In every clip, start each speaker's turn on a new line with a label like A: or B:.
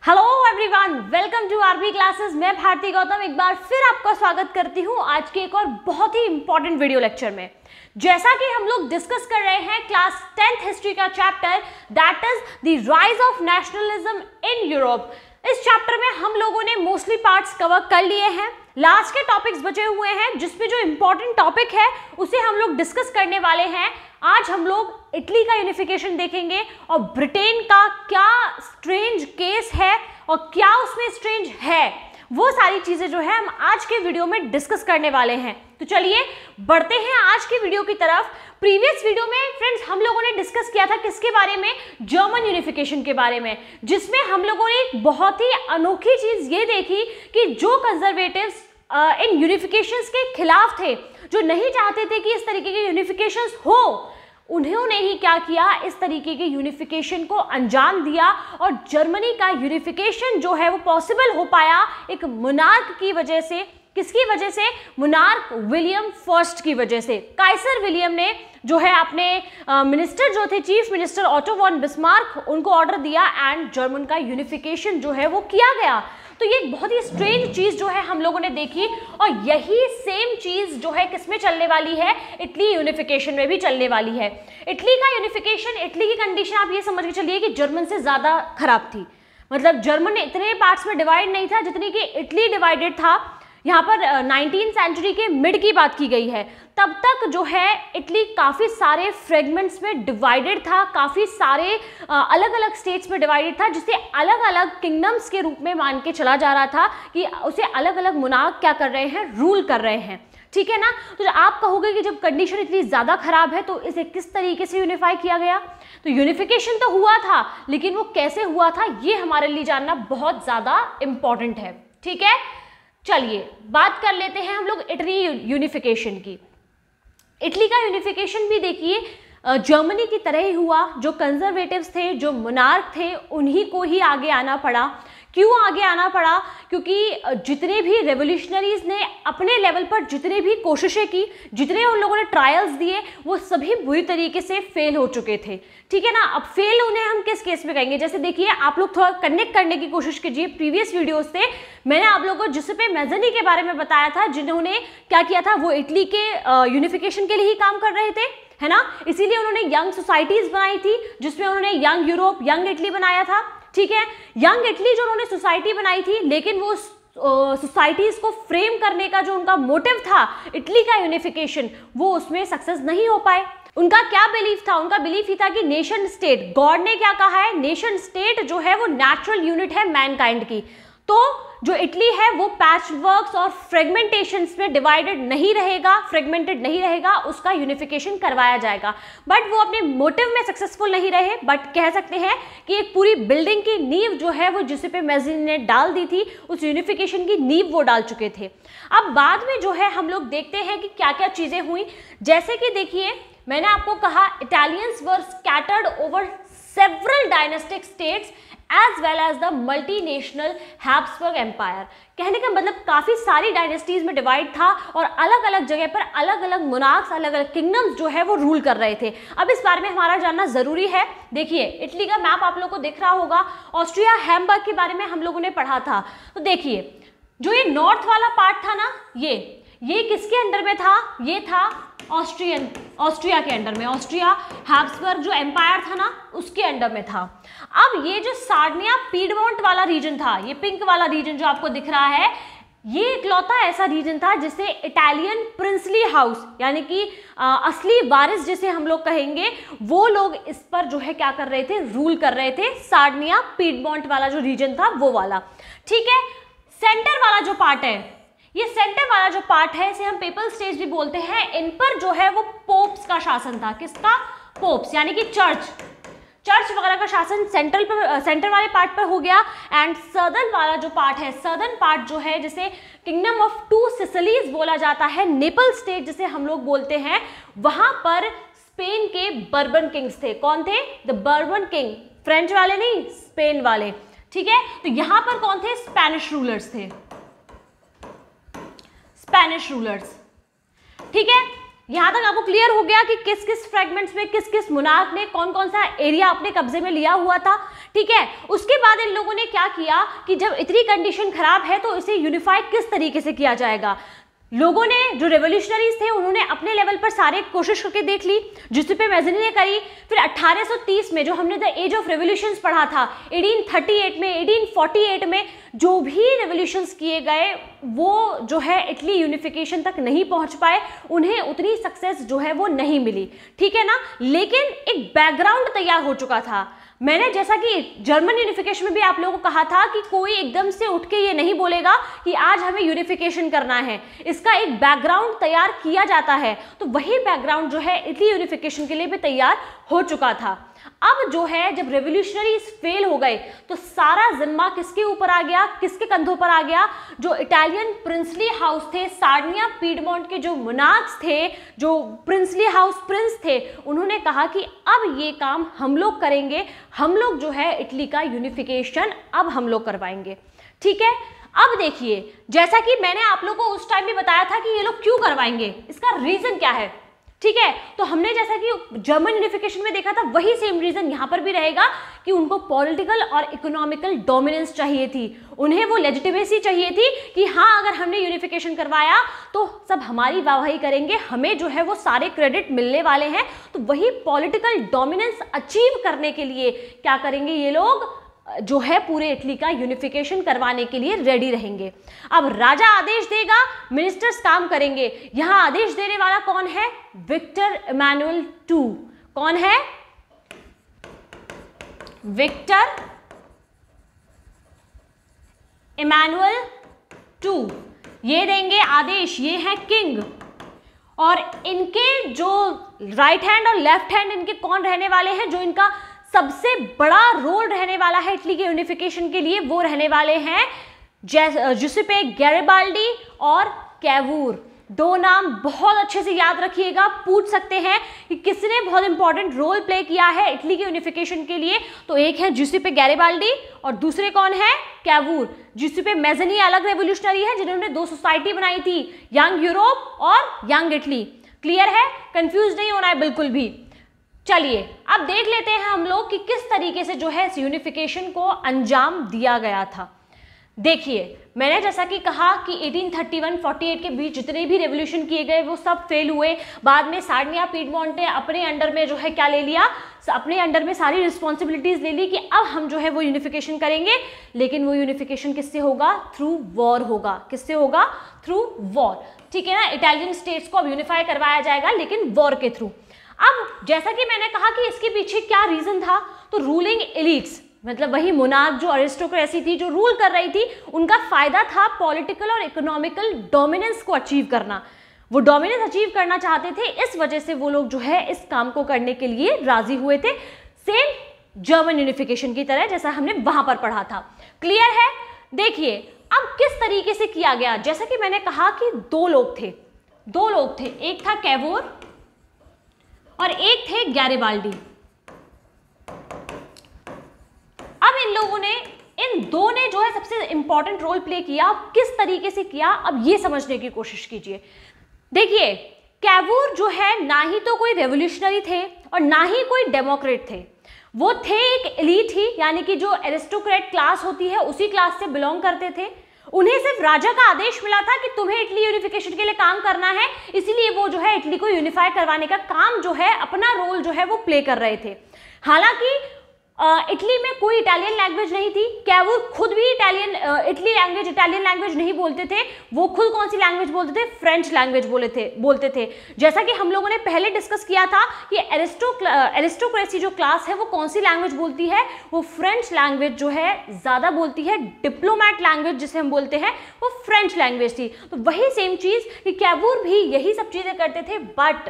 A: Hello everyone, welcome to RB classes. मैं भारती गौतम एक बार फिर आपका स्वागत करती हूं आज के एक और बहुत ही इंपॉर्टेंट वीडियो लेक्चर में। जैसा कि हम लोग डिस्कस कर रहे हैं क्लास 10th हिस्ट्री का chapter, that is the rise of nationalism in Europe. इस चैप्टर में हम लोगों ने मोस्टली पार्ट्स कवर कर लिए हैं। लास्ट के टॉपिक्स बचे हुए हैं जिसमें जो इंपॉर्टेंट टॉपिक है उसे हम लोग डिस्कस करने वाले हैं। आज हम लोग इटली का यूनिफिकेशन देखेंगे और ब्रिटेन का क्या स्ट्रेंज केस है और क्या उसमें स्ट्रेंज है, वो सारी चीजें जो है हम आज के वीडियो में डिस्कस करने वाले हैं। तो चलिए बढ़ते हैं आज की वीडियो की तरफ। प्रीवियस वीडियो में फ्रेंड्स हम लोगों ने डिस्कस किया था किसके बारे में, जर्मन यूनिफिकेशन के बारे में, जिसमें हम लोगों ने एक बहुत ही अनोखी चीज ये देखी कि जो कंजर्वेटिव्स इन यूनिफिकेशंस के खिलाफ थे, जो नहीं चाहते थे कि इस तरीके के यूनिफिकेशंस हो, उन्होंने ही क्या किया, इस तरीके के यूनिफिकेशन को अंजाम दिया और जर्मनी का यूनिफिकेशन जो है वो पॉसिबल हो पाया एक मोनार्क की वजह से। किसकी वजह से? मोनार्क विलियम फर्स्ट की वजह से। काइसर विलियम ने जो है अपने मिनिस्टर जो थे, chief minister Otto von Bismarck, उनको ऑर्डर दिया एंड जर्मन का यूनिफिकेशन जो है वो किया गया। तो ये एक बहुत ही स्ट्रेंज चीज जो है हम लोगों ने देखी और यही सेम चीज जो है किसमें चलने वाली है, इटली यूनिफिकेशन में भी चलने वाली है। इटली का यूनिफिकेशन, इटली की कंडीशन आप ये समझ के चलिए कि जर्मन से ज्यादा खराब थी। मतलब जर्मन इतने पार्ट्स में डिवाइड नहीं था जितनी कि इटली डिवाइडेड था। यहाँ पर 19th सेंचुरी के मिड की बात की गई है। तब तक जो है इटली काफ़ी सारे फ्रेगमेंट्स में डिवाइडेड था, काफ़ी सारे अलग अलग स्टेट्स में डिवाइडेड था, जिसे अलग अलग किंगडम्स के रूप में मान के चला जा रहा था कि उसे अलग अलग मोनार्क क्या कर रहे हैं, रूल कर रहे हैं। ठीक है ना। तो आप कहोगे कि जब कंडीशन इतनी ज़्यादा खराब है तो इसे किस तरीके से यूनिफाई किया गया। तो यूनिफिकेशन तो हुआ था, लेकिन वो कैसे हुआ था ये हमारे लिए जानना बहुत ज़्यादा इम्पॉर्टेंट है। ठीक है, चलिए बात कर लेते हैं हम लोग इटली यूनिफिकेशन की। इटली का यूनिफिकेशन भी देखिए जर्मनी की तरह ही हुआ। जो कंजर्वेटिव्स थे, जो मोनार्क थे, उन्हीं को ही आगे आना पड़ा। क्यों आगे आना पड़ा? क्योंकि जितने भी रेवोल्यूशनरीज ने अपने लेवल पर जितने भी कोशिशें की, जितने उन लोगों ने ट्रायल्स दिए, वो सभी बुरी तरीके से फेल हो चुके थे। ठीक है ना। अब फेल उन्हें हम किस केस में कहेंगे? जैसे देखिए, आप लोग थोड़ा कनेक्ट करने की कोशिश कीजिए प्रीवियस वीडियो से। मैंने आप लोगों को जिसपे मैज़नी के बारे में बताया था, जिन्होंने क्या किया था, वो इटली के यूनिफिकेशन के लिए ही काम कर रहे थे, है ना। इसीलिए उन्होंने यंग सोसाइटीज बनाई थी, जिसमें उन्होंने यंग यूरोप, यंग इटली बनाया था। ठीक है, यंग इटली जो उन्होंने सोसाइटी बनाई थी, लेकिन वो सोसाइटीज को फ्रेम करने का जो उनका मोटिव था, इटली का यूनिफिकेशन, वो उसमें सक्सेस नहीं हो पाए। उनका क्या बिलीफ था? उनका बिलीफ ही था कि नेशन स्टेट, गॉड ने क्या कहा है, नेशन स्टेट जो है वो नेचुरल यूनिट है मैनकाइंड की। तो जो इटली है वो पैचवर्क्स और फ्रेगमेंटेशंस में डिवाइडेड नहीं रहेगा, फ्रेगमेंटेड नहीं रहेगा, उसका यूनिफिकेशन करवाया जाएगा। बट वो अपने मोटिव में सक्सेसफुल नहीं रहे। बट कह सकते हैं कि एक पूरी बिल्डिंग की नींव जो है वो जिसपे मैज़नी ने डाल दी थी, उस यूनिफिकेशन की नींव वो डाल चुके थे। अब बाद में जो है हम लोग देखते हैं कि क्या क्या चीजें हुई। जैसे कि देखिए, मैंने आपको कहा Italians were scattered over several dynastic states as well as the multinational Habsburg empire. कहने का मतलब काफ़ी सारी डायनेस्टीज में डिवाइड था और अलग अलग जगह पर अलग अलग मोनार्क्स, अलग अलग किंगडम्स जो है वो रूल कर रहे थे। अब इस बारे में हमारा जानना ज़रूरी है। देखिए, इटली का मैप आप लोगों को दिख रहा होगा। ऑस्ट्रिया हैम्बर्ग के बारे में हम लोगों ने पढ़ा था। तो देखिए, जो ये नॉर्थ वाला पार्ट था ना, ये किसके अंडर में था? ये था ऑस्ट्रिया के अंडर में। ऑस्ट्रिया हैब्सबर्ग जो एम्पायर था ना, उसके अंडर में था। अब ये जो सार्डिनिया पीडमोंट वाला रीजन था, ये पिंक वाला रीजन जो आपको दिख रहा है, ये इकलौता ऐसा रीजन था जिसे इटालियन प्रिंसली हाउस, यानी कि असली वारिस जिसे हम लोग कहेंगे, वो लोग इस पर जो है क्या कर रहे थे, रूल कर रहे थे। सार्डिनिया पीडमोंट वाला जो रीजन था वो वाला। ठीक है, सेंटर वाला जो पार्ट है, ये सेंटर वाला जो पार्ट है, इसे हम पेपल स्टेट्स भी बोलते हैं। इन पर जो है वो पोप्स का शासन था। किसका? पोप्स, यानी कि चर्च वगैरह का शासन सेंटर वाले पार्ट पर हो गया। एंड सर्दर्न वाला जो पार्ट है, सर्दर्न पार्ट जो है, जिसे किंगडम ऑफ टू सिसिलीज बोला जाता है, नेपल स्टेट जिसे हम लोग बोलते हैं, वहां पर स्पेन के बर्बन किंग्स थे। कौन थे? द बर्बन किंग, फ्रेंच वाले नहीं, स्पेन वाले। ठीक है, तो यहां पर कौन थे? स्पेनिश रूलर्स थे, स्पेनिश रूलर्स। ठीक है, यहां तक आपको क्लियर हो गया कि किस किस फ्रेगमेंट्स में किस किस मुनार्क ने कौन कौन सा एरिया अपने कब्जे में लिया हुआ था, ठीक है। उसके बाद इन लोगों ने क्या किया कि जब इतनी कंडीशन खराब है तो इसे यूनिफाई किस तरीके से किया जाएगा। लोगों ने, जो रेवोल्यूशनरीज थे, उन्होंने अपने लेवल पर सारे कोशिश करके देख ली, जिसपे मैज़नी ने करी। फिर 1830 में जो हमने द एज ऑफ रेवोल्यूशंस पढ़ा था, 1838 में, 1848 में जो भी रेवोल्यूशंस किए गए वो जो है इटली यूनिफिकेशन तक नहीं पहुंच पाए, उन्हें उतनी सक्सेस जो है वो नहीं मिली, ठीक है ना। लेकिन एक बैकग्राउंड तैयार हो चुका था। मैंने जैसा कि जर्मन यूनिफिकेशन में भी आप लोगों को कहा था कि कोई एकदम से उठ के ये नहीं बोलेगा कि आज हमें यूनिफिकेशन करना है, इसका एक बैकग्राउंड तैयार किया जाता है। तो वही बैकग्राउंड जो है इटली यूनिफिकेशन के लिए भी तैयार हो चुका था। अब जो है जब रेवोल्यूशनरीज फेल हो गए तो सारा जिम्मा किसके ऊपर आ गया, किसके कंधों पर आ गया? जो इटालियन प्रिंसली हाउस थे, सार्डिनिया पीडमोंट के जो मोनार्क्स थे, जो प्रिंसली हाउस प्रिंस थे, उन्होंने कहा कि अब ये काम हम लोग करेंगे, हम लोग जो है इटली का यूनिफिकेशन अब हम लोग करवाएंगे, ठीक है। अब देखिए, जैसा कि मैंने आप लोगों को उस टाइम भी बताया था कि ये लोग क्यों करवाएंगे, इसका रीजन क्या है, ठीक है। तो हमने जैसा कि जर्मन यूनिफिकेशन में देखा था, वही सेम रीजन यहां पर भी रहेगा कि उनको पॉलिटिकल और इकोनॉमिकल डोमिनेंस चाहिए थी, उन्हें वो लेजिटिमेसी चाहिए थी कि हाँ, अगर हमने यूनिफिकेशन करवाया तो सब हमारी वाहवाही करेंगे, हमें जो है वो सारे क्रेडिट मिलने वाले हैं। तो वही पॉलिटिकल डोमिनेंस अचीव करने के लिए क्या करेंगे ये लोग, जो है पूरे इटली का यूनिफिकेशन करवाने के लिए रेडी रहेंगे। अब राजा आदेश देगा, मिनिस्टर्स काम करेंगे। यहां आदेश देने वाला कौन है? Victor Emmanuel II। कौन है? Victor Emmanuel II। ये देंगे आदेश, ये है किंग। और इनके जो राइट हैंड और लेफ्ट हैंड इनके कौन रहने वाले हैं, जो इनका सबसे बड़ा रोल रहने वाला है इटली के यूनिफिकेशन के लिए, वो रहने वाले हैं जुसेपे गैरिबाल्डी और कैवूर। दो नाम बहुत अच्छे से याद रखिएगा, पूछ सकते हैं कि किसने बहुत इंपॉर्टेंट रोल प्ले किया है इटली के यूनिफिकेशन के लिए। तो एक है जुसेपे गैरिबाल्डी और दूसरे कौन है? कैवूर। जुसेपे मैज़नी अलग रेवोल्यूशनरी है जिन्होंने दो सोसाइटी बनाई थी, यंग यूरोप और यंग इटली। क्लियर है? कंफ्यूज नहीं होना है बिल्कुल भी। चलिए अब देख लेते हैं हम लोग कि किस तरीके से जो है इस यूनिफिकेशन को अंजाम दिया गया था। देखिए, मैंने जैसा कि कहा कि 1831-48 के बीच जितने भी रेवोल्यूशन किए गए वो सब फेल हुए। बाद में सार्डिनिया पीडमोंट ने अपने अंडर में जो है क्या ले लिया, अपने अंडर में सारी रिस्पॉन्सिबिलिटीज ले ली कि अब हम जो है वो यूनिफिकेशन करेंगे। लेकिन वो यूनिफिकेशन किससे होगा? थ्रू वॉर होगा। किससे होगा? थ्रू वॉर, ठीक है ना। इटालियन स्टेट्स को अब यूनिफाई करवाया जाएगा लेकिन वॉर के थ्रू। अब जैसा कि मैंने कहा कि इसके पीछे क्या रीजन था, तो रूलिंग एलिट्स, मतलब वही मोनार्क, जो अरिस्टोक्रेसी थी, जो रूल कर रही थी, उनका फायदा था पॉलिटिकल और इकोनॉमिकल डोमिनेंस को अचीव करना। वो डोमिनेंस अचीव करना चाहते थे, इस वजह से वो लोग जो है इस काम को करने के लिए राजी हुए थे, सेम जर्मन यूनिफिकेशन की तरह जैसा हमने वहां पर पढ़ा था। क्लियर है? देखिए अब किस तरीके से किया गया। जैसा कि मैंने कहा कि दो लोग थे, एक था कैवूर और एक थे गैरिबाल्डी। अब इन लोगों ने, इन दो ने जो है सबसे इंपॉर्टेंट रोल प्ले किया। किस तरीके से किया, अब ये समझने की कोशिश कीजिए। देखिए, कैवूर जो है ना ही तो कोई रेवोल्यूशनरी थे और ना ही कोई डेमोक्रेट थे, वो थे एक एलीट ही, यानी कि जो एरिस्टोक्रेट क्लास होती है उसी क्लास से बिलोंग करते थे। उन्हें सिर्फ राजा का आदेश मिला था कि तुम्हें इटली यूनिफिकेशन के लिए काम करना है, इसीलिए वो जो है इटली को यूनिफाई करवाने का काम जो है, अपना रोल जो है वो प्ले कर रहे थे। हालांकि इटली में कोई इटालियन लैंग्वेज नहीं थी। कैवूर खुद भी इटालियन लैंग्वेज नहीं बोलते थे। वो खुद कौन सी लैंग्वेज बोलते थे? फ्रेंच लैंग्वेज बोलते थे। जैसा कि हम लोगों ने पहले डिस्कस किया था कि एरिस्टोक्रेसी जो क्लास है वो कौन सी लैंग्वेज बोलती है? वो फ्रेंच लैंग्वेज जो है ज़्यादा बोलती है। डिप्लोमैट लैंग्वेज जिसे हम बोलते हैं वो फ्रेंच लैंग्वेज थी। तो वही सेम चीज़ कि कैवूर भी यही सब चीज़ें करते थे, बट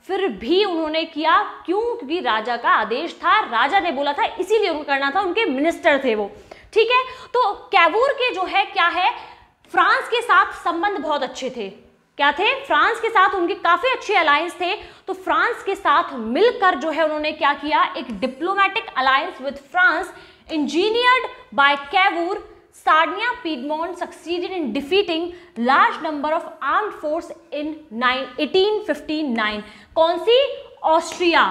A: फिर भी उन्होंने किया। क्यों? क्योंकि राजा का आदेश था, राजा ने बोला था, इसीलिए उनको करना था, उनके मिनिस्टर थे वो, ठीक है। तो कैवूर के जो है क्या है, फ्रांस के साथ संबंध बहुत अच्छे थे। क्या थे? फ्रांस के साथ उनके काफी अच्छे अलायंस थे। तो फ्रांस के साथ मिलकर जो है उन्होंने क्या किया, एक diplomatic alliance with France engineered by Cavour Sardinia Piedmont succeeded in defeating large number of armed force in 1859. कौन सी? ऑस्ट्रिया।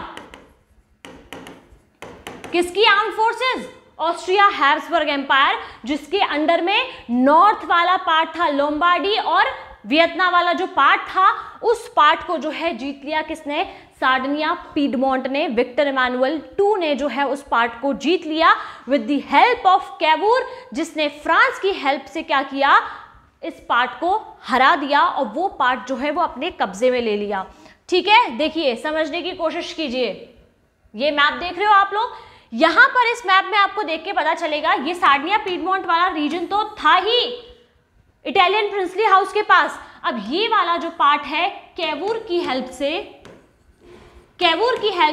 A: किसकी armed forces? Austria Habsburg empire, जिसके अंडर में नॉर्थ वाला पार्ट था लोम्बार्डी और वियतनाम वाला जो पार्ट था उस पार्ट को जो है जीत लिया किसने? सार्डिनिया पीडमोंट ने। विक्टर इमानुएल टू ने जो है उस पार्ट को जीत लिया with the help of Cavour, जिसने फ्रांस की हेल्प से क्या किया? इस पार्ट को हरा दिया और वो पार्ट जो है वो अपने कब्जे में ले लिया। ठीक है, देखिए समझने की कोशिश कीजिए। ये मैप देख रहे हो आप लोग, यहां पर इस मैप में आपको देख के पता चलेगा ये सार्डिनिया पीडमोंट वाला रीजन तो था ही इटालियन प्रिंसली हाउस के पास। अब ये वाला जो पार्ट है कैवूर की हेल्प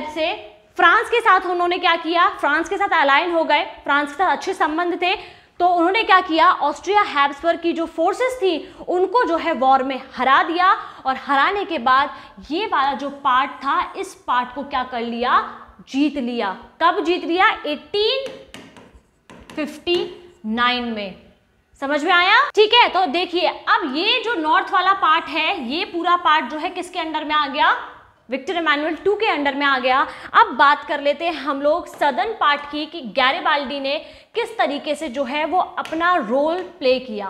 A: से फ्रांस के साथ उन्होंने क्या किया? फ्रांस के साथ अलाइन हो गए, फ्रांस के साथ अच्छे संबंध थे, तो उन्होंने क्या किया? ऑस्ट्रिया हैब्सबर्ग की जो फोर्सेस थी उनको जो है वॉर में हरा दिया और हराने के बाद ये वाला जो पार्ट था इस पार्ट को क्या कर लिया? जीत लिया। कब जीत लिया? 1859 में। समझ में आया? ठीक है, तो देखिए अब ये जो नॉर्थ वाला पार्ट है ये पूरा पार्ट जो है किसके अंडर में आ गया? विक्टर इमानुएल टू के अंडर में आ गया। अब बात कर लेते हैं हम लोग सदर्न पार्ट की कि गैरिबाल्डी ने किस तरीके से जो है वो अपना रोल प्ले किया।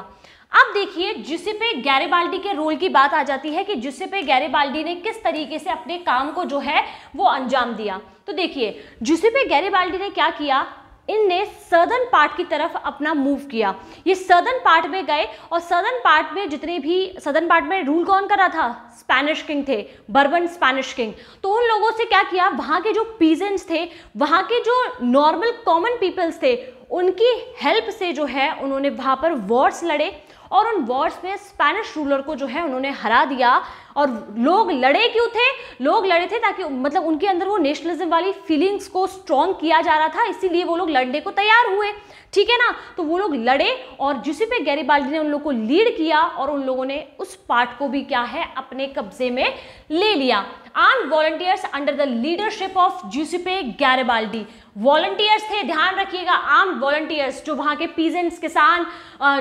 A: अब देखिए जुसेपे गैरिबाल्डी के रोल की बात आ जाती है कि जुसेपे गैरिबाल्डी ने किस तरीके से अपने काम को जो है वो अंजाम दिया। तो देखिए जुसेपे गैरिबाल्डी ने क्या किया? इनने सदर्न पार्ट की तरफ अपना मूव किया। ये सदर्न पार्ट में गए और सदर्न पार्ट में जितने भी सदर्न पार्ट में रूल कौन कर रहा था? स्पेनिश किंग थे, बर्बन स्पेनिश किंग। तो उन लोगों से क्या किया? वहाँ के जो पीजेंट्स थे, वहाँ के जो नॉर्मल कॉमन पीपल्स थे, उनकी हेल्प से जो है उन्होंने वहाँ पर वॉर्स लड़े और उन वॉर्स में स्पेनिश रूलर को जो है उन्होंने हरा दिया। और लोग लड़े क्यों थे? लोग लड़े थे ताकि मतलब उनके अंदर वो नेशनलिज्म वाली फीलिंग्स को स्ट्रॉन्ग किया जा रहा था, इसीलिए वो लोग लड़ने को तैयार हुए। ठीक है ना? तो वो लोग लड़े और जुसेपे गैरिबाल्डी ने उन लोगों को लीड किया और उन लोगों ने उस पार्ट को भी क्या है अपने कब्जे में ले लिया। Armed volunteers under the leadership of Giuseppe Garibaldi. Volunteers थे, ध्यान रखिएगा, आर्म्ड वॉलंटियर्स, जो वहाँ के पीजेंट्स, किसान,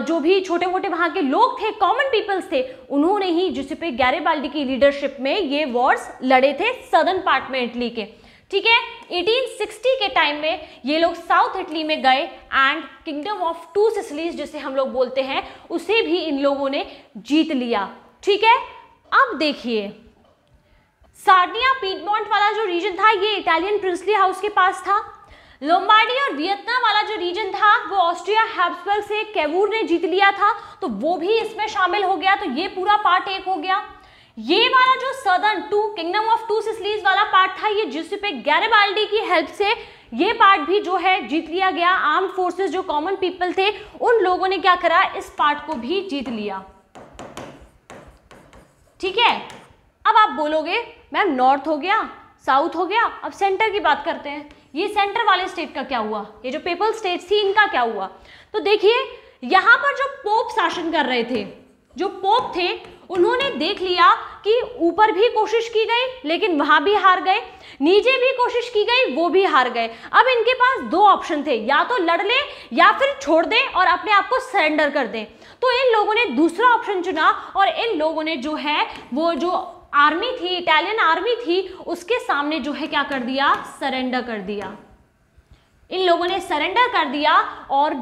A: जो भी छोटे मोटे वहाँ के लोग थे, कॉमन पीपल्स थे, उन्होंने ही जुसेपे गैरिबाल्डी की लीडरशिप में ये वॉर्स लड़े थे सदर्न पार्ट में इटली के। ठीक है, 1860 के टाइम में ये लोग साउथ इटली में गए and kingdom of two Sicilies जिसे हम लोग बोलते हैं उसे भी इन लोगों ने जीत लिया। ठीक है, अब देखिए सार्डिनिया पीडमोंट वाला जो रीजन था ये इटालियन प्रिंसली हाउस के पास था। लोम्बार्डी और वियतनाम वाला जो रीजन था वो ऑस्ट्रिया हैब्सबर्ग से कैवूर ने जीत लिया था, तो वो भी इसमें शामिल हो गया। तो ये पूरा पार्ट एक हो गया। ये वाला जो southern two kingdom of two Sicilies वाला पार्ट था ये जुसेपे गैरिबाल्डी की हेल्प से ये पार्ट भी जो है जीत लिया गया। आर्म्ड फोर्सेस जो कॉमन पीपल थे उन लोगों ने क्या करा? इस पार्ट को भी जीत लिया। ठीक है, अब आप बोलोगे मैम नॉर्थ हो गया, साउथ हो गया, अब सेंटर की बात करते हैं। ये सेंटर वाले स्टेट का क्या हुआ? ये जो पीपल स्टेट्स थी इनका क्या हुआ? तो देखिए यहां पर जो पोप शासन कर रहे थे, जो पोप थे, उन्होंने देख लिया कि ऊपर भी कोशिश की गई लेकिन वहां भी हार गए, नीचे भी कोशिश की गई वो भी हार गए। अब इनके पास दो ऑप्शन थे, या तो लड़ ले या फिर छोड़ दें और अपने आप को सरेंडर कर दें। तो इन लोगों ने दूसरा ऑप्शन चुना और इन लोगों ने जो है वो जो आर्मी थी, इटालियन आर्मी थी, उसके सामने जो है क्या कर दिया? सरेंडर कर दिया। इन लोगों ने सरेंडर कर दिया और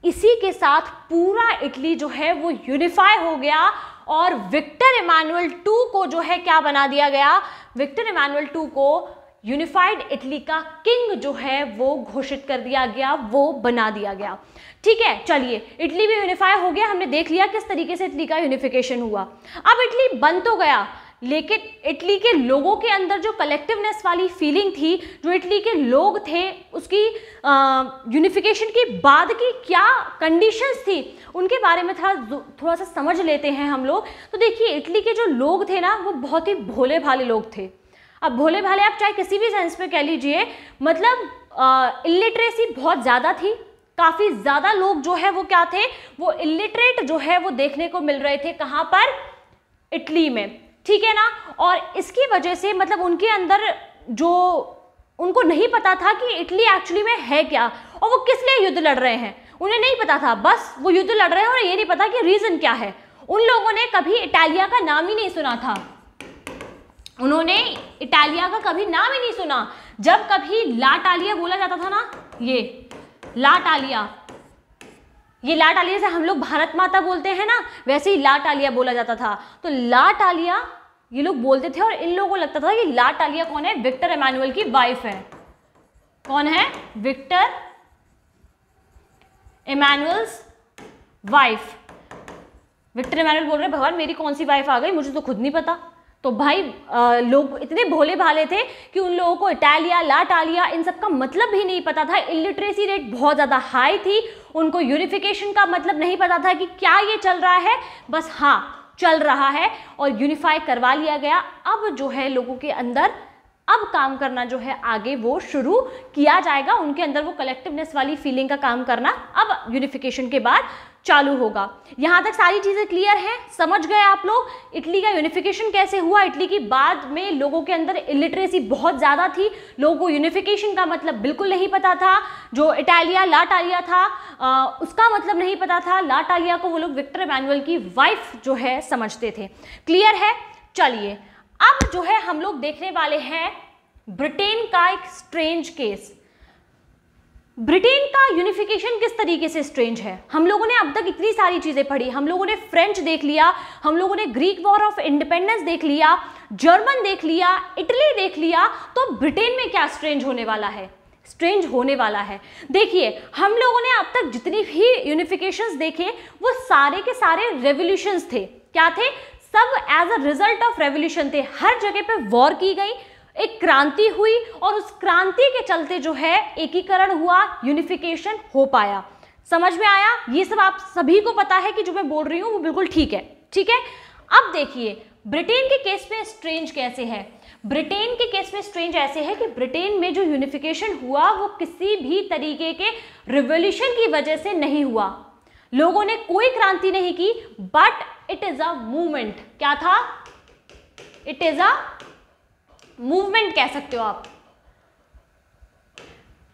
A: इसी के साथ पूरा इटली जो है वो यूनिफाई हो गया और विक्टर इमानुएल टू को जो है क्या बना दिया गया? विक्टर इमानुएल टू को यूनिफाइड इटली का किंग जो है वो घोषित कर दिया गया, वो बना दिया गया। ठीक है, चलिए इटली भी यूनिफाई हो गया, हमने देख लिया किस तरीके से इटली का यूनिफिकेशन हुआ। अब इटली बन तो गया लेकिन इटली के लोगों के अंदर जो कलेक्टिवनेस वाली फीलिंग थी, जो इटली के लोग थे, उसकी यूनिफिकेशन के बाद की क्या कंडीशंस थी उनके बारे में थोड़ा सा समझ लेते हैं हम लोग। तो देखिए इटली के जो लोग थे ना वो बहुत ही भोले भाले लोग थे। अब भोले भाले आप चाहे किसी भी सेंस में कह लीजिए, मतलब इलिटरेसी बहुत ज़्यादा थी, काफ़ी ज़्यादा लोग जो है वो क्या थे? वो इलिटरेट जो है वो देखने को मिल रहे थे। कहाँ पर? इटली में। ठीक है ना? और इसकी वजह से मतलब उनके अंदर जो उनको नहीं पता था कि इटली एक्चुअली में है क्या और वो किस लिए युद्ध लड़ रहे हैं। उन्हें नहीं पता था, बस वो युद्ध लड़ रहे हैं और ये नहीं पता कि रीजन क्या है। उन लोगों ने कभी इटालिया का नाम ही नहीं सुना था, उन्होंने इटालिया का कभी नाम ही नहीं सुना। जब कभी लाटालिया बोला जाता था ना, ये लाटालिया, ये लाटालिया से हम लोग भारत माता बोलते हैं ना, वैसे ही लाटालिया बोला जाता था। तो लाटालिया ये लोग बोलते थे और इन लोगों को लगता था कि लाटालिया कौन है, विक्टर एमानुअल की वाइफ है। कौन है, विक्टर एमानुअल्स वाइफ। विक्टर एमानुअल बोल रहे भगवान मेरी कौन सी वाइफ आ गई, मुझे तो खुद नहीं पता। तो भाई लोग इतने भोले भाले थे कि उन लोगों को इटालिया, लाटालिया इन सब का मतलब भी नहीं पता था। इलिटरेसी रेट बहुत ज़्यादा हाई थी, उनको यूनिफिकेशन का मतलब नहीं पता था कि क्या ये चल रहा है, बस हाँ चल रहा है और यूनिफाई करवा लिया गया। अब जो है लोगों के अंदर अब काम करना जो है आगे वो शुरू किया जाएगा, उनके अंदर वो कलेक्टिवनेस वाली फीलिंग का काम करना अब यूनिफिकेशन के बाद चालू होगा। यहाँ तक सारी चीज़ें क्लियर हैं, समझ गए आप लोग इटली का यूनिफिकेशन कैसे हुआ। इटली की बाद में लोगों के अंदर इलिटरेसी बहुत ज़्यादा थी, लोगों को यूनिफिकेशन का मतलब बिल्कुल नहीं पता था। जो इटालिया लाटालिया था उसका मतलब नहीं पता था, लाटालिया को वो लोग विक्टर एमानुअल की वाइफ जो है समझते थे। क्लियर है। चलिए अब जो है हम लोग देखने वाले हैं ब्रिटेन का एक स्ट्रेंज केस। ब्रिटेन का यूनिफिकेशन किस तरीके से स्ट्रेंज है। हम लोगों ने अब तक इतनी सारी चीजें पढ़ी, हम लोगों ने फ्रेंच देख लिया, हम लोगों ने ग्रीक वॉर ऑफ इंडिपेंडेंस देख लिया, जर्मन देख लिया, इटली देख लिया, तो ब्रिटेन में क्या स्ट्रेंज होने वाला है, स्ट्रेंज होने वाला है। देखिए हम लोगों ने अब तक जितनी भी यूनिफिकेशंस देखे वो सारे के सारे रेवोल्यूशंस थे। क्या थे, सब as a result of revolution थे। हर जगह पे वॉर की गई, एक क्रांति हुई और उस क्रांति के चलते जो है एकीकरण हुआ, यूनिफिकेशन हो पाया। समझ में आया। ये सब आप सभी को पता है कि जो मैं बोल रही हूँ वो बिल्कुल ठीक है। ठीक है, अब देखिए ब्रिटेन के केस में स्ट्रेंज कैसे है। ब्रिटेन के केस में स्ट्रेंज ऐसे है कि ब्रिटेन में जो यूनिफिकेशन हुआ वो किसी भी तरीके के रिवॉल्यूशन की वजह से नहीं हुआ, लोगों ने कोई क्रांति नहीं की, but it is a movement. क्या था, इट इज अ मूवमेंट कह सकते हो आप।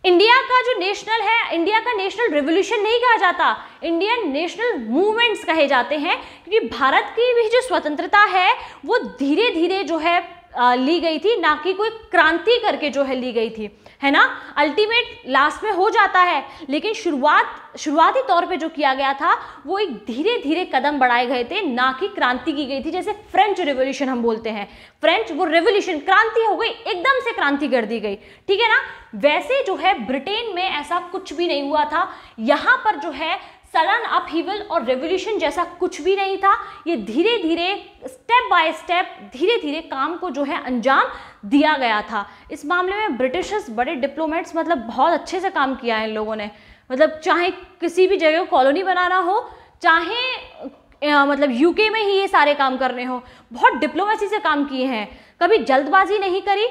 A: इंडिया का जो नेशनल है, इंडिया का नेशनल रिवॉल्यूशन नहीं कहा जाता, इंडियन नेशनल मूवमेंट्स कहे जाते हैं, क्योंकि भारत की भी जो स्वतंत्रता है वो धीरे धीरे जो है ली गई थी, ना कि कोई क्रांति करके जो है ली गई थी, है ना। अल्टीमेट लास्ट में हो जाता है, लेकिन शुरुआती तौर पे जो किया गया था वो एक धीरे धीरे कदम बढ़ाए गए थे, ना कि क्रांति की गई थी। जैसे फ्रेंच रिवॉल्यूशन हम बोलते हैं, फ्रेंच वो रिवॉल्यूशन, क्रांति हो गई, एकदम से क्रांति कर दी गई, ठीक है ना। वैसे जो है ब्रिटेन में ऐसा कुछ भी नहीं हुआ था। यहाँ पर जो है सडन अपहीवल और रेवोल्यूशन जैसा कुछ भी नहीं था। ये धीरे धीरे स्टेप बाय स्टेप धीरे धीरे काम को जो है अंजाम दिया गया था। इस मामले में ब्रिटिशर्स बड़े डिप्लोमेट्स, मतलब बहुत अच्छे से काम किया है इन लोगों ने। मतलब चाहे किसी भी जगह कॉलोनी बनाना हो, चाहे मतलब यूके में ही ये सारे काम करने हो, बहुत डिप्लोमेसी से काम किए हैं। कभी जल्दबाजी नहीं करी,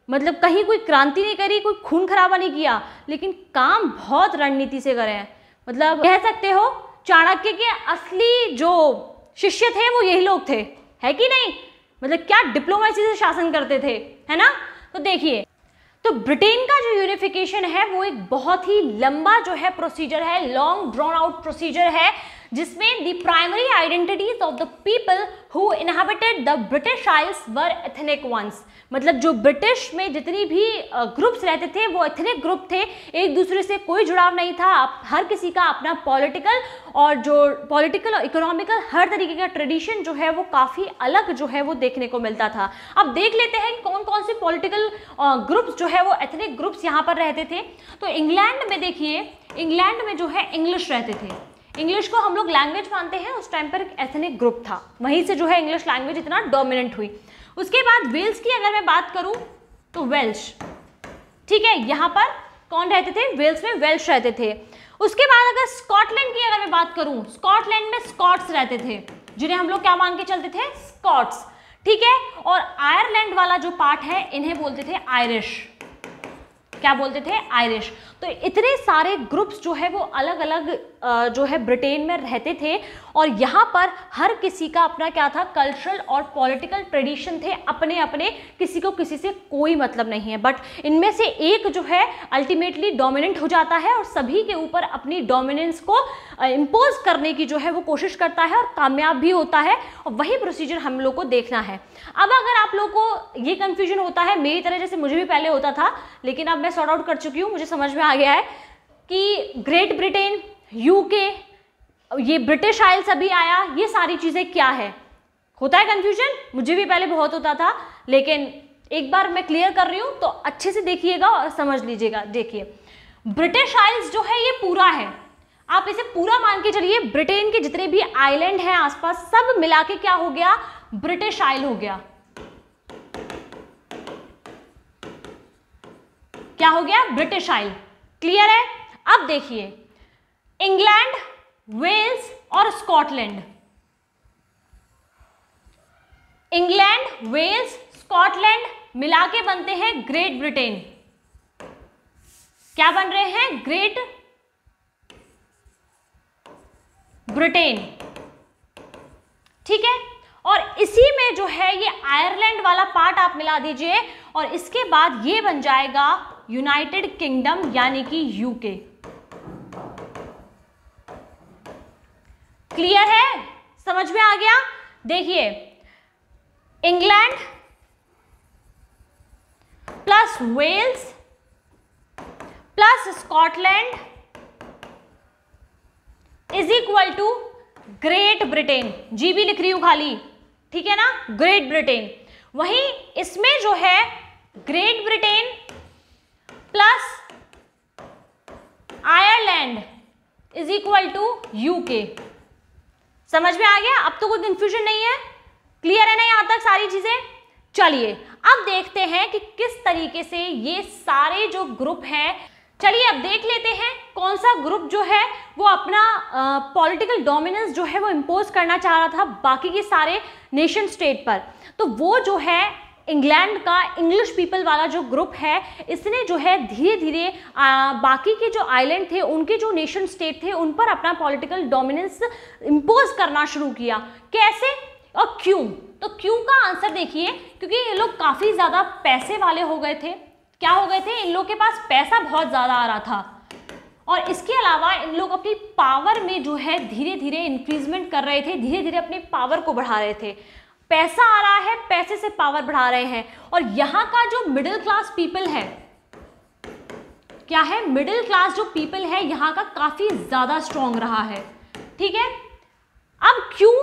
A: मतलब कहीं कोई क्रांति नहीं करी, कोई खून खराबा नहीं किया, लेकिन काम बहुत रणनीति से करे हैं। मतलब कह सकते हो चाणक्य के असली जो शिष्य थे वो यही लोग थे, है कि नहीं। मतलब क्या डिप्लोमेसी से शासन करते थे, है ना। तो देखिए, तो ब्रिटेन का जो यूनिफिकेशन है वो एक बहुत ही लंबा जो है प्रोसीजर है, लॉन्ग ड्रॉन आउट प्रोसीजर है, जिसमें the primary identities of the people who inhabited the British Isles were ethnic ones. मतलब जो ब्रिटिश में जितनी भी ग्रुप्स रहते थे वो एथनिक ग्रुप थे, एक दूसरे से कोई जुड़ाव नहीं था। हर किसी का अपना पॉलिटिकल और और इकोनॉमिकल हर तरीके का ट्रेडिशन जो है वो काफ़ी अलग जो है वो देखने को मिलता था। अब देख लेते हैं कौन कौन से पॉलिटिकल ग्रुप्स जो है वो एथनिक ग्रुप्स यहाँ पर रहते थे। तो इंग्लैंड में देखिए, इंग्लैंड में जो है इंग्लिश रहते थे। इंग्लिश को हम लोग लैंग्वेज मानते हैं, उस टाइम पर एक एथनिक ग्रुप था, वहीं से जो है इंग्लिश लैंग्वेज इतना डोमिनेंट हुई। उसके बाद वेल्स की अगर मैं बात करूं तो वेल्श, ठीक है, यहाँ पर कौन रहते थे, वेल्स में वेल्श रहते थे। उसके बाद अगर स्कॉटलैंड की अगर मैं बात करूं, स्कॉटलैंड में स्कॉट्स रहते थे, जिन्हें हम लोग क्या मान के चलते थे, स्कॉट्स, ठीक है। और आयरलैंड वाला जो पार्ट है इन्हें बोलते थे आयरिश, क्या बोलते थे? आयरिश। तो इतने सारे ग्रुप्स जो है वो अलग अलग जो है ब्रिटेन में रहते थे और यहाँ पर हर किसी का अपना क्या था? कल्चरल और पॉलिटिकल ट्रेडिशन थे अपने अपने, किसी को किसी से कोई मतलब नहीं है। बट इनमें से एक जो है अल्टीमेटली डोमिनेंट हो जाता है और सभी के ऊपर अपनी डोमिनेंस को इम्पोज करने की जो है वो कोशिश करता है और कामयाब भी होता है, और वही प्रोसीजर हम लोग को देखना है। अब अगर आप लोग को ये कंफ्यूजन होता है मेरी तरह, जैसे मुझे भी पहले होता था, लेकिन अब मैं सॉर्ट आउट कर चुकी हूँ, मुझे समझ में आ गया है कि ग्रेट ब्रिटेन, यूके, ये ब्रिटिश आइल्स अभी आया, ये सारी चीजें क्या है। होता है कंफ्यूजन, मुझे भी पहले बहुत होता था, लेकिन एक बार मैं क्लियर कर रही हूँ तो अच्छे से देखिएगा और समझ लीजिएगा। देखिए, ब्रिटिश आइल्स जो है ये पूरा है, आप इसे पूरा मान के चलिए। ब्रिटेन के जितने भी आइलैंड हैं आसपास, सब मिला के क्या हो गया? ब्रिटिश आइल हो गया। क्या हो गया? ब्रिटिश आइल। क्लियर है? अब देखिए, इंग्लैंड, वेल्स और स्कॉटलैंड, इंग्लैंड, वेल्स, स्कॉटलैंड मिला के बनते हैं ग्रेट ब्रिटेन। क्या बन रहे हैं? Great Britain. ठीक है, और इसी में जो है ये आयरलैंड वाला पार्ट आप मिला दीजिए और इसके बाद ये बन जाएगा यूनाइटेड किंगडम यानी कि यूके। क्लियर है? समझ में आ गया? देखिए, England plus Wales plus Scotland is equal to Great Britain. जी भी लिख रही हूं खाली, ठीक है ना? Great Britain. वहीं इसमें जो है Great Britain plus Ireland is equal to UK. समझ में आ गया? अब तो कोई कंफ्यूजन नहीं है, क्लियर है ना यहां तक सारी चीजें? चलिए अब देखते हैं कि किस तरीके से ये सारे जो ग्रुप हैं, चलिए अब देख लेते हैं कौन सा ग्रुप जो है वो अपना पॉलिटिकल डोमिनेंस जो है वो इम्पोज करना चाह रहा था बाकी के सारे नेशन स्टेट पर। तो वो जो है इंग्लैंड का इंग्लिश पीपल वाला जो ग्रुप है, इसने जो है धीरे धीरे बाकी के जो आइलैंड थे, उनके जो नेशन स्टेट थे, उन पर अपना पॉलिटिकल डोमिनेंस इम्पोज करना शुरू किया। कैसे और क्यों? तो क्यों का आंसर देखिए, क्योंकि ये लोग काफ़ी ज़्यादा पैसे वाले हो गए थे। क्या हो गए थे? इन लोग के पास पैसा बहुत ज़्यादा आ रहा था और इसके अलावा इन लोग अपनी पावर में जो है धीरे धीरे इंक्रीजमेंट कर रहे थे, धीरे धीरे अपनी पावर को बढ़ा रहे थे। पैसा आ रहा है, पैसे से पावर बढ़ा रहे हैं। और यहाँ का जो मिडिल क्लास पीपल है, क्या है? मिडिल क्लास जो पीपल है यहाँ का काफ़ी ज़्यादा स्ट्रॉन्ग रहा है। ठीक है, अब क्यों?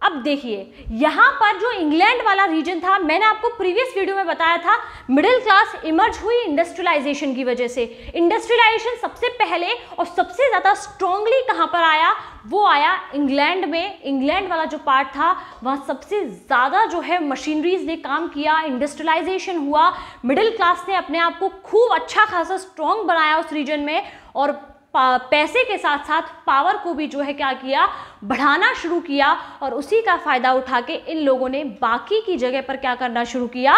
A: अब देखिए, यहाँ पर जो इंग्लैंड वाला रीजन था, मैंने आपको प्रीवियस वीडियो में बताया था, मिडिल क्लास इमर्ज हुई इंडस्ट्रियलाइजेशन की वजह से। इंडस्ट्रियलाइजेशन सबसे पहले और सबसे ज़्यादा स्ट्रांगली कहाँ पर आया? वो आया इंग्लैंड में। इंग्लैंड वाला जो पार्ट था वहाँ सबसे ज़्यादा जो है मशीनरीज ने काम किया, इंडस्ट्रियलाइजेशन हुआ, मिडिल क्लास ने अपने आप को खूब अच्छा खासा स्ट्रॉन्ग बनाया उस रीजन में, और पैसे के साथ साथ पावर को भी जो है क्या किया? बढ़ाना शुरू किया। और उसी का फ़ायदा उठा के इन लोगों ने बाकी की जगह पर क्या करना शुरू किया?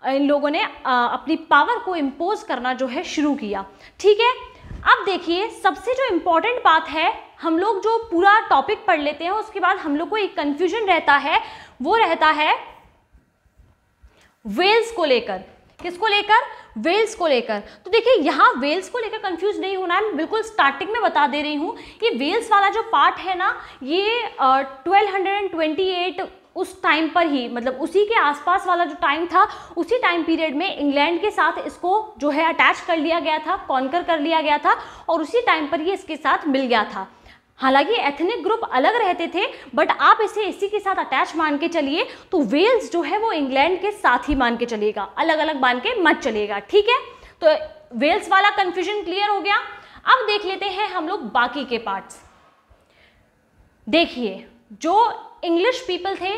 A: इन लोगों ने अपनी पावर को इम्पोज करना जो है शुरू किया। ठीक है, अब देखिए, सबसे जो इम्पोर्टेंट बात है, हम लोग जो पूरा टॉपिक पढ़ लेते हैं उसके बाद हम लोग को एक कन्फ्यूजन रहता है, वो रहता है वेल्स को लेकर। किसको लेकर? वेल्स को लेकर। तो देखिए, यहाँ वेल्स को लेकर कंफ्यूज नहीं होना है, मैं बिल्कुल स्टार्टिंग में बता दे रही हूँ। ये वेल्स वाला जो पार्ट है ना, ये 1228 उस टाइम पर ही, मतलब उसी के आसपास वाला जो टाइम था, उसी टाइम पीरियड में इंग्लैंड के साथ इसको जो है अटैच कर लिया गया था, कॉन्कर कर लिया गया था, और उसी टाइम पर ये इसके साथ मिल गया था। हालांकि एथनिक ग्रुप अलग रहते थे, बट आप इसे इसी के साथ अटैच मान के चलिए, तो वेल्स जो है वो इंग्लैंड के साथ ही मान के चलिएगा, अलग अलग मान के मत चलिएगा। ठीक है, तो वेल्स वाला कंफ्यूजन क्लियर हो गया। अब देख लेते हैं हम लोग बाकी के पार्ट्स। देखिए, जो इंग्लिश पीपल थे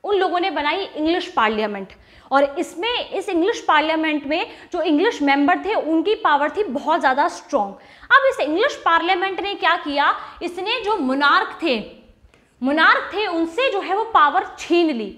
A: उन लोगों ने बनाई इंग्लिश पार्लियामेंट, और इसमें इस इंग्लिश पार्लियामेंट में जो इंग्लिश मेंबर थे उनकी पावर थी बहुत ज़्यादा स्ट्रॉन्ग। अब इस इंग्लिश पार्लियामेंट ने क्या किया? इसने जो मुनार्क थे उनसे जो है वो पावर छीन ली।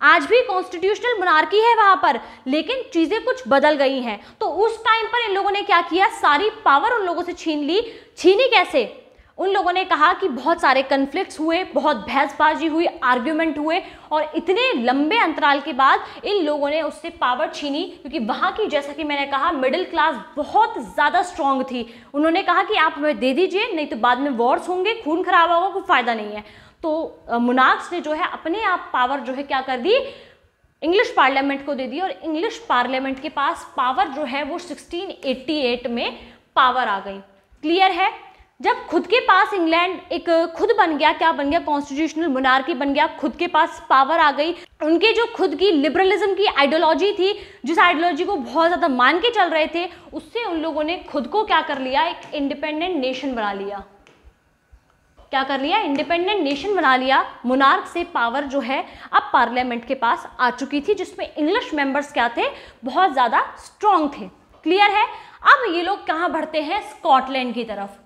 A: आज भी कॉन्स्टिट्यूशनल मोनार्की है वहां पर, लेकिन चीजें कुछ बदल गई हैं। तो उस टाइम पर इन लोगों ने क्या किया, सारी पावर उन लोगों से छीन ली। छीनी कैसे? उन लोगों ने कहा कि बहुत सारे कन्फ्लिक्ट्स हुए, बहुत बहसबाजी हुई, आर्ग्यूमेंट हुए, और इतने लंबे अंतराल के बाद इन लोगों ने उससे पावर छीनी, क्योंकि वहाँ की, जैसा कि मैंने कहा, मिडिल क्लास बहुत ज़्यादा स्ट्रांग थी। उन्होंने कहा कि आप हमें दे दीजिए, नहीं तो बाद में वॉर्स होंगे, खून खराब होगा, कोई फायदा नहीं है। तो मोनार्क्स ने जो है अपने आप पावर जो है क्या कर दी, इंग्लिश पार्लियामेंट को दे दी, और इंग्लिश पार्लियामेंट के पास पावर जो है वो 1688 में पावर आ गई। क्लियर है? जब खुद के पास इंग्लैंड एक खुद बन गया, क्या बन गया, कॉन्स्टिट्यूशनल मोनार्की बन गया, खुद के पास पावर आ गई, उनके जो खुद की लिबरलिज्म की आइडियोलॉजी थी, जिस आइडियोलॉजी को बहुत ज़्यादा मान के चल रहे थे, उससे उन लोगों ने खुद को क्या कर लिया, एक इंडिपेंडेंट नेशन बना लिया। क्या कर लिया? इंडिपेंडेंट नेशन बना लिया। मोनार्क से पावर जो है अब पार्लियामेंट के पास आ चुकी थी, जिसमें इंग्लिश मेंबर्स क्या थे, बहुत ज़्यादा स्ट्रॉन्ग थे। क्लियर है? अब ये लोग कहाँ बढ़ते हैं, स्कॉटलैंड की तरफ।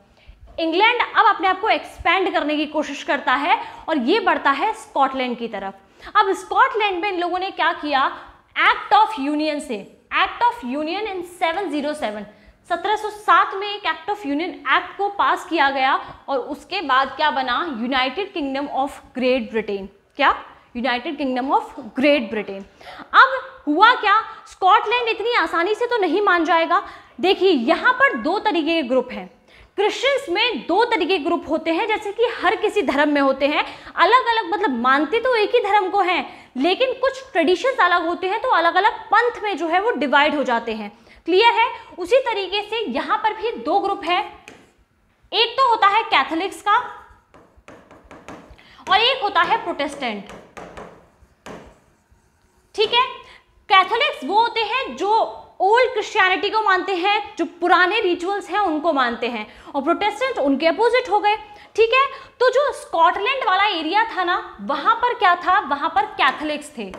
A: इंग्लैंड अब अपने आप को एक्सपैंड करने की कोशिश करता है और ये बढ़ता है स्कॉटलैंड की तरफ। अब स्कॉटलैंड में इन लोगों ने क्या किया, एक्ट ऑफ यूनियन से, एक्ट ऑफ यूनियन इन 1707 में एक एक्ट ऑफ यूनियन एक्ट को पास किया गया, और उसके बाद क्या बना, United Kingdom of Great Britain. क्या? United Kingdom of Great Britain. अब हुआ क्या, स्कॉटलैंड इतनी आसानी से तो नहीं मान जाएगा। देखिए यहाँ पर दो तरीके के ग्रुप हैं। क्रिश्चियंस में दो तरीके के ग्रुप होते हैं, जैसे कि हर किसी धर्म में होते हैं, अलग अलग, मतलब मानते तो एक ही धर्म को हैं, लेकिन कुछ ट्रेडिशंस अलग होते हैं, तो अलग अलग पंथ में जो है वो डिवाइड हो जाते हैं। क्लियर है? उसी तरीके से यहाँ पर भी दो ग्रुप है, एक तो होता है कैथोलिक्स का और एक होता है प्रोटेस्टेंट। ठीक है? कैथोलिक्स वो होते हैं जो ओल्ड क्रिश्चियनिटी को मानते हैं, जो पुराने रिचुअल्स हैं उनको मानते हैं, और प्रोटेस्टेंट उनके अपोजिट हो गए। ठीक है? तो जो स्कॉटलैंड वाला एरिया था ना, वहां पर क्या था, वहां पर कैथोलिक्स थे।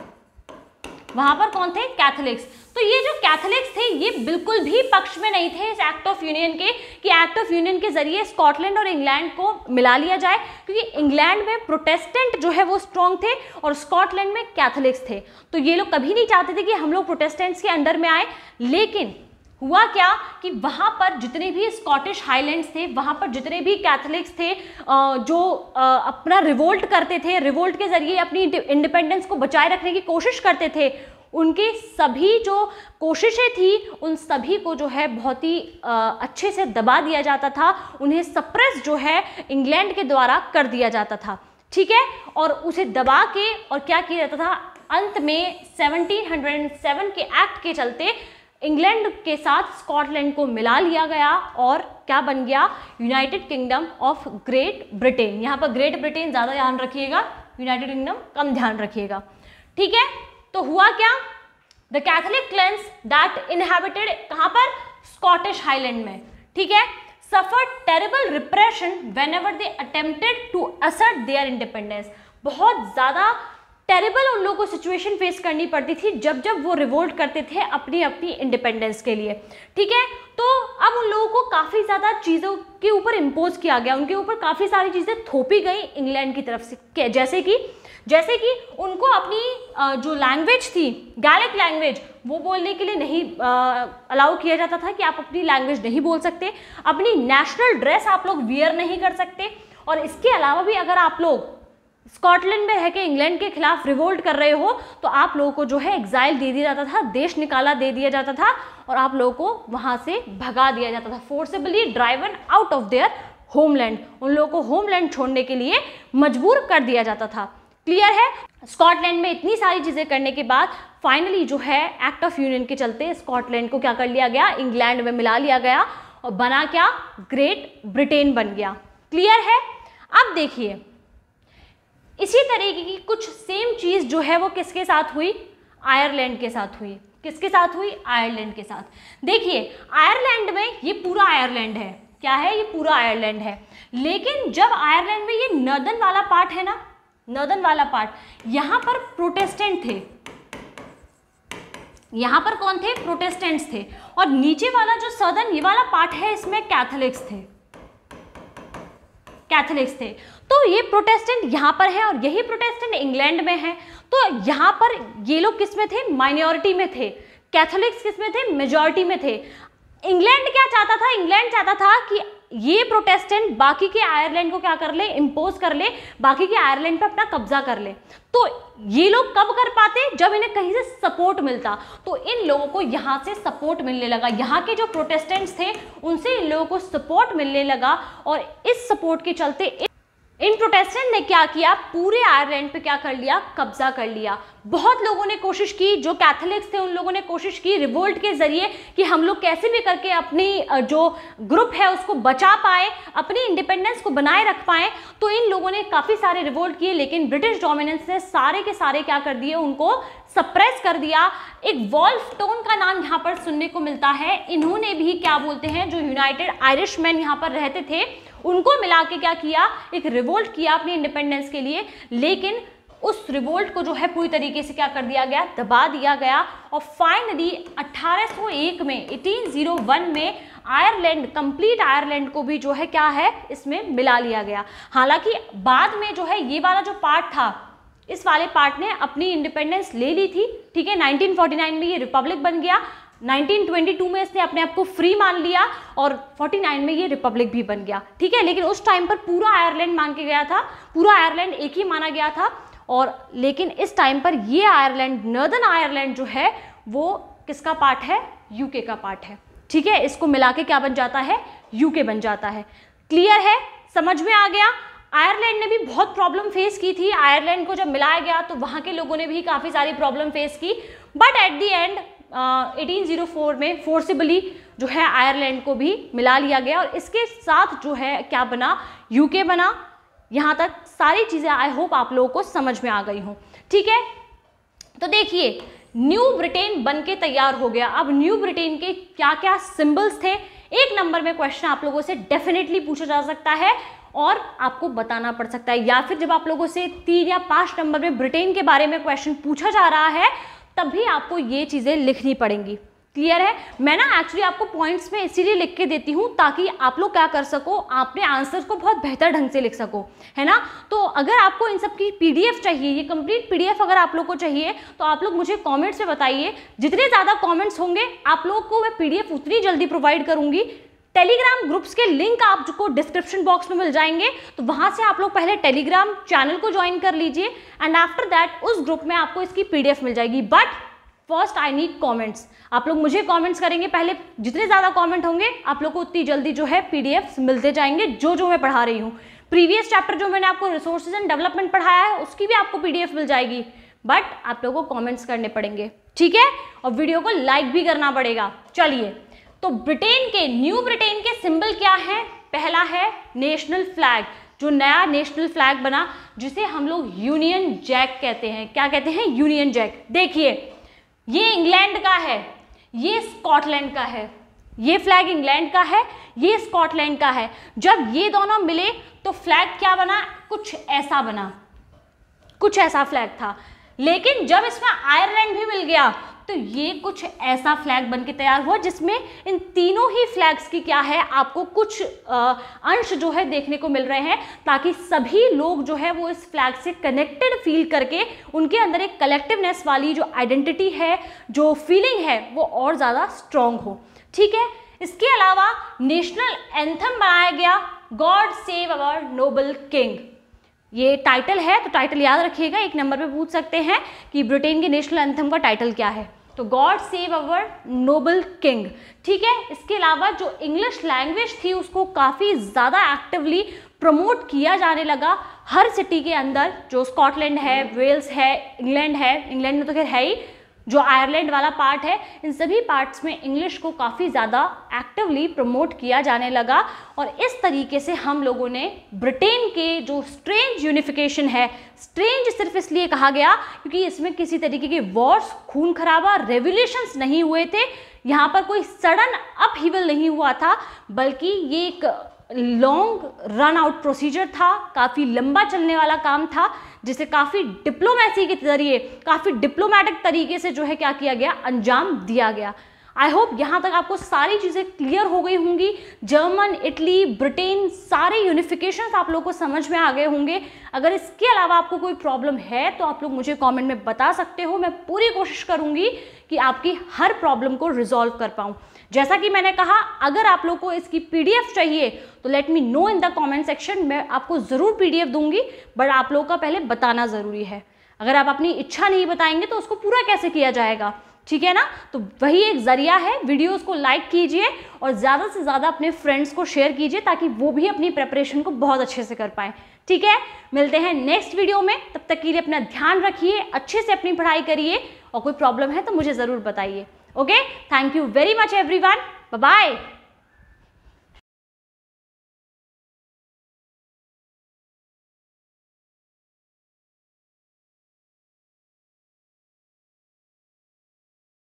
A: वहां पर कौन थे? कैथोलिक्स। तो ये जो कैथोलिक्स थे ये बिल्कुल भी पक्ष में नहीं थे इस एक्ट ऑफ यूनियन के, कि एक्ट ऑफ यूनियन के जरिए स्कॉटलैंड और इंग्लैंड को मिला लिया जाए, क्योंकि इंग्लैंड में प्रोटेस्टेंट जो है वो स्ट्रॉन्ग थे और स्कॉटलैंड में कैथोलिक्स थे। तो ये लोग कभी नहीं चाहते थे कि हम लोग प्रोटेस्टेंट्स के अंडर में आए। लेकिन हुआ क्या कि वहाँ पर जितने भी स्कॉटिश हाईलैंड्स थे, वहाँ पर जितने भी कैथोलिक्स थे जो अपना रिवोल्ट करते थे, रिवोल्ट के जरिए अपनी इंडिपेंडेंस को बचाए रखने की कोशिश करते थे, उनकी सभी जो कोशिशें थी उन सभी को जो है बहुत ही अच्छे से दबा दिया जाता था। उन्हें सप्रेस जो है इंग्लैंड के द्वारा कर दिया जाता था। ठीक है? और उसे दबा के और क्या किया जाता था, अंत में 1707 के एक्ट के चलते इंग्लैंड के साथ स्कॉटलैंड को मिला लिया गया और क्या बन गया, United Kingdom of Great Britain. यहाँ पर ग्रेट ब्रिटेन ज़्यादा ध्यान रखिएगा, यूनाइटेड किंगडम कम ध्यान रखिएगा। ठीक है? तो हुआ क्या, the Catholic clans that inhabited कहाँ पर, स्कॉटिश हाईलैंड में। ठीक है? suffered terrible repression whenever they attempted to assert their independence। बहुत ज़्यादा टेरिबल उन लोगों को सिचुएशन फेस करनी पड़ती थी जब जब वो रिवोल्ट करते थे अपनी अपनी इंडिपेंडेंस के लिए। ठीक है? तो अब उन लोगों को काफ़ी ज़्यादा चीज़ों के ऊपर इम्पोज किया गया, उनके ऊपर काफ़ी सारी चीज़ें थोपी गई इंग्लैंड की तरफ से। जैसे कि उनको अपनी जो लैंग्वेज थी, गैलिक लैंग्वेज, वो बोलने के लिए नहीं अलाउ किया जाता था कि आप अपनी लैंग्वेज नहीं बोल सकते। अपनी नेशनल ड्रेस आप लोग वियर नहीं कर सकते। और इसके अलावा भी अगर आप लोग स्कॉटलैंड में रह के इंग्लैंड के खिलाफ रिवोल्ट कर रहे हो तो आप लोगों को जो है एग्जाइल दे दिया जाता था, देश निकाला दे दिया जाता था, और आप लोगों को वहाँ से भगा दिया जाता था, forcibly driven out of their homeland. उन लोगों को होमलैंड छोड़ने के लिए मजबूर कर दिया जाता था। क्लियर है? स्कॉटलैंड में इतनी सारी चीज़ें करने के बाद फाइनली जो है एक्ट ऑफ यूनियन के चलते स्कॉटलैंड को क्या कर लिया गया, इंग्लैंड में मिला लिया गया और बना क्या, ग्रेट ब्रिटेन बन गया। क्लियर है? अब देखिए इसी तरीके की कुछ सेम चीज़ जो है वो किसके साथ हुई, आयरलैंड के साथ हुई। किसके साथ हुई? आयरलैंड के साथ। देखिए आयरलैंड में, ये पूरा आयरलैंड है, क्या है, ये पूरा आयरलैंड है। लेकिन जब आयरलैंड में ये नॉर्दर्न वाला पार्ट है ना, नॉर्दर्न वाला पार्ट, यहाँ पर प्रोटेस्टेंट थे। यहाँ पर कौन थे? प्रोटेस्टेंट्स थे। और नीचे वाला जो सदर्न ये वाला पार्ट है इसमें कैथोलिक्स थे। कैथोलिक्स थे। तो ये प्रोटेस्टेंट यहाँ पर है और यही प्रोटेस्टेंट इंग्लैंड में है। तो यहाँ पर ये लोग किस में थे? माइनॉरिटी में थे। कैथोलिक्स किस में थे? मेजॉरिटी में थे। इंग्लैंड क्या चाहता था? इंग्लैंड चाहता था कि ये प्रोटेस्टेंट बाकी के आयरलैंड को क्या कर ले? इंपोज कर ले, बाकी के आयरलैंड पे अपना कब्जा कर ले। तो ये लोग कब कर पाते? जब इन्हें कहीं से सपोर्ट मिलता। तो इन लोगों को यहाँ से सपोर्ट मिलने लगा, यहाँ के जो प्रोटेस्टेंट्स थे उनसे इन लोगों को सपोर्ट मिलने लगा और इस सपोर्ट के चलते इन प्रोटेस्टेंट ने क्या किया? पूरे आयरलैंड पे क्या कर लिया? कब्जा कर लिया। बहुत लोगों ने कोशिश की, जो कैथोलिक्स थे उन लोगों ने कोशिश की रिवोल्ट के जरिए कि हम लोग कैसे भी करके अपनी जो ग्रुप है उसको बचा पाए, अपनी इंडिपेंडेंस को बनाए रख पाए। तो इन लोगों ने काफ़ी सारे रिवोल्ट किए, लेकिन ब्रिटिश डोमिनेंस ने सारे के सारे क्या कर दिए? उनको सप्रेस कर दिया। एक वॉल्फ टोन का नाम यहाँ पर सुनने को मिलता है। इन्होंने भी क्या बोलते हैं, जो यूनाइटेड आयरिशमैन यहाँ पर रहते थे उनको मिला के क्या किया? एक रिवोल्ट किया अपनी इंडिपेंडेंस के लिए। लेकिन उस रिवोल्ट को जो है पूरी तरीके से क्या कर दिया गया? दबा दिया गया। और फाइनली 1801 में 1801 में आयरलैंड, कंप्लीट आयरलैंड को भी जो है क्या है इसमें मिला लिया गया। हालांकि बाद में जो है ये वाला जो पार्ट था, इस वाले पार्ट ने अपनी इंडिपेंडेंस ले ली थी, ठीक है। 1949 में ये रिपब्लिक बन गया, 1922 में इसने अपने आप को फ्री मान लिया और 49 में ये रिपब्लिक भी बन गया, ठीक है। लेकिन उस टाइम पर पूरा आयरलैंड मान के गया था, पूरा आयरलैंड एक ही माना गया था। और लेकिन इस टाइम पर ये आयरलैंड, नॉर्दर्न आयरलैंड जो है वो किसका पार्ट है? यूके का पार्ट है, ठीक है। इसको मिला के क्या बन जाता है? यूके बन जाता है। क्लियर है? समझ में आ गया? आयरलैंड ने भी बहुत प्रॉब्लम फेस की थी। आयरलैंड को जब मिलाया गया तो वहाँ के लोगों ने भी काफ़ी सारी प्रॉब्लम फेस की, बट एट दी एंड 1804 में फोर्सिबली जो है आयरलैंड को भी मिला लिया गया और इसके साथ जो है क्या बना? यूके बना। यहाँ तक सारी चीज़ें आई होप आप लोगों को समझ में आ गई हों, ठीक है। तो देखिए, न्यू ब्रिटेन बन के तैयार हो गया। अब न्यू ब्रिटेन के क्या क्या सिंबल्स थे? एक नंबर में क्वेश्चन आप लोगों से डेफिनेटली पूछा जा सकता है और आपको बताना पड़ सकता है, या फिर जब आप लोगों से 3 या 5 नंबर में ब्रिटेन के बारे में क्वेश्चन पूछा जा रहा है तब भी आपको ये चीज़ें लिखनी पड़ेंगी। क्लियर है? मैं ना एक्चुअली आपको पॉइंट्स में इसीलिए लिख के देती हूँ ताकि आप लोग क्या कर सको, अपने आंसर्स को बहुत बेहतर ढंग से लिख सको, है ना। तो अगर आपको इन सब की PDF चाहिए, ये कंप्लीट PDF अगर आप लोग को चाहिए तो आप लोग मुझे कमेंट्स में बताइए। जितने ज़्यादा कमेंट्स होंगे आप लोगों को मैं PDF उतनी जल्दी प्रोवाइड करूँगी। टेलीग्राम ग्रुप्स के लिंक आपको डिस्क्रिप्शन बॉक्स में मिल जाएंगे, तो वहाँ से आप लोग पहले टेलीग्राम चैनल को ज्वाइन कर लीजिए एंड आफ्टर दैट उस ग्रुप में आपको इसकी PDF मिल जाएगी। But first I need comments. आप लोग मुझे कमेंट्स करेंगे पहले, जितने ज़्यादा कमेंट होंगे आप लोग को उतनी जल्दी जो है PDFs मिलते जाएंगे जो मैं पढ़ा रही हूँ। प्रीवियस चैप्टर जो मैंने आपको रिसोर्सेज एंड डेवलपमेंट पढ़ाया है उसकी भी आपको PDF मिल जाएगी, बट आप लोगों को कमेंट्स करने पड़ेंगे, ठीक है। और वीडियो को लाइक भी करना पड़ेगा। चलिए, तो ब्रिटेन के, न्यू ब्रिटेन के सिंबल क्या है? पहला है नेशनल फ्लैग, जो नया नेशनल फ्लैग बना जिसे हम लोग यूनियन जैक कहते हैं। क्या कहते हैं? Union Jack. देखिए, ये इंग्लैंड का है, ये स्कॉटलैंड का है। ये फ्लैग इंग्लैंड का है, ये स्कॉटलैंड का है। जब ये दोनों मिले तो फ्लैग क्या बना? कुछ ऐसा बना, कुछ ऐसा फ्लैग था। लेकिन जब इसमें आयरलैंड भी मिल गया तो ये कुछ ऐसा फ्लैग बन के तैयार हुआ जिसमें इन तीनों ही फ्लैग्स की क्या है, आपको कुछ अंश जो है देखने को मिल रहे हैं, ताकि सभी लोग जो है वो इस फ्लैग से कनेक्टेड फील करके उनके अंदर एक कलेक्टिवनेस वाली जो आइडेंटिटी है, जो फीलिंग है, वो और ज़्यादा स्ट्रॉन्ग हो, ठीक है। इसके अलावा नेशनल एंथम बनाया गया, God save our Nobel king. ये टाइटल है, तो टाइटल याद रखिएगा, एक नंबर पे पूछ सकते हैं कि ब्रिटेन के नेशनल एंथम का टाइटल क्या है, तो God save our Nobel king, ठीक है। इसके अलावा जो इंग्लिश लैंग्वेज थी उसको काफ़ी ज़्यादा एक्टिवली प्रमोट किया जाने लगा हर सिटी के अंदर। जो स्कॉटलैंड है, वेल्स है, इंग्लैंड है, इंग्लैंड में तो खैर है ही, जो आयरलैंड वाला पार्ट है, इन सभी पार्ट्स में इंग्लिश को काफ़ी ज़्यादा एक्टिवली प्रमोट किया जाने लगा। और इस तरीके से हम लोगों ने ब्रिटेन के जो स्ट्रेंज यूनिफिकेशन है, स्ट्रेंज सिर्फ इसलिए कहा गया क्योंकि इसमें किसी तरीके के वॉर्स, खून खराबा, रेवोल्यूशंस नहीं हुए थे, यहाँ पर कोई सडन अपहीवल नहीं हुआ था, बल्कि ये एक लॉन्ग रन आउट प्रोसीजर था, काफ़ी लंबा चलने वाला काम था, जिसे काफ़ी डिप्लोमेसी के जरिए, काफ़ी डिप्लोमेटिक तरीके से जो है क्या किया गया, अंजाम दिया गया। आई होप यहाँ तक आपको सारी चीज़ें क्लियर हो गई होंगी। जर्मन, इटली, ब्रिटेन, सारे यूनिफिकेशंस आप लोगों को समझ में आ गए होंगे। अगर इसके अलावा आपको कोई प्रॉब्लम है तो आप लोग मुझे कमेंट में बता सकते हो। मैं पूरी कोशिश करूँगी कि आपकी हर प्रॉब्लम को रिजॉल्व कर पाऊँ। जैसा कि मैंने कहा, अगर आप लोग को इसकी PDF चाहिए तो let me know in the comment section. मैं आपको ज़रूर PDF दूंगी, बट आप लोगों का पहले बताना ज़रूरी है। अगर आप अपनी इच्छा नहीं बताएंगे तो उसको पूरा कैसे किया जाएगा, ठीक है ना। तो वही एक जरिया है। वीडियोस को लाइक कीजिए और ज़्यादा से ज़्यादा अपने फ्रेंड्स को शेयर कीजिए ताकि वो भी अपनी प्रिपरेशन को बहुत अच्छे से कर पाएँ, ठीक है। मिलते हैं नेक्स्ट वीडियो में, तब तक के लिए अपना ध्यान रखिए, अच्छे से अपनी पढ़ाई करिए और कोई प्रॉब्लम है तो मुझे ज़रूर बताइए। Okay, thank you very much everyone, bye bye.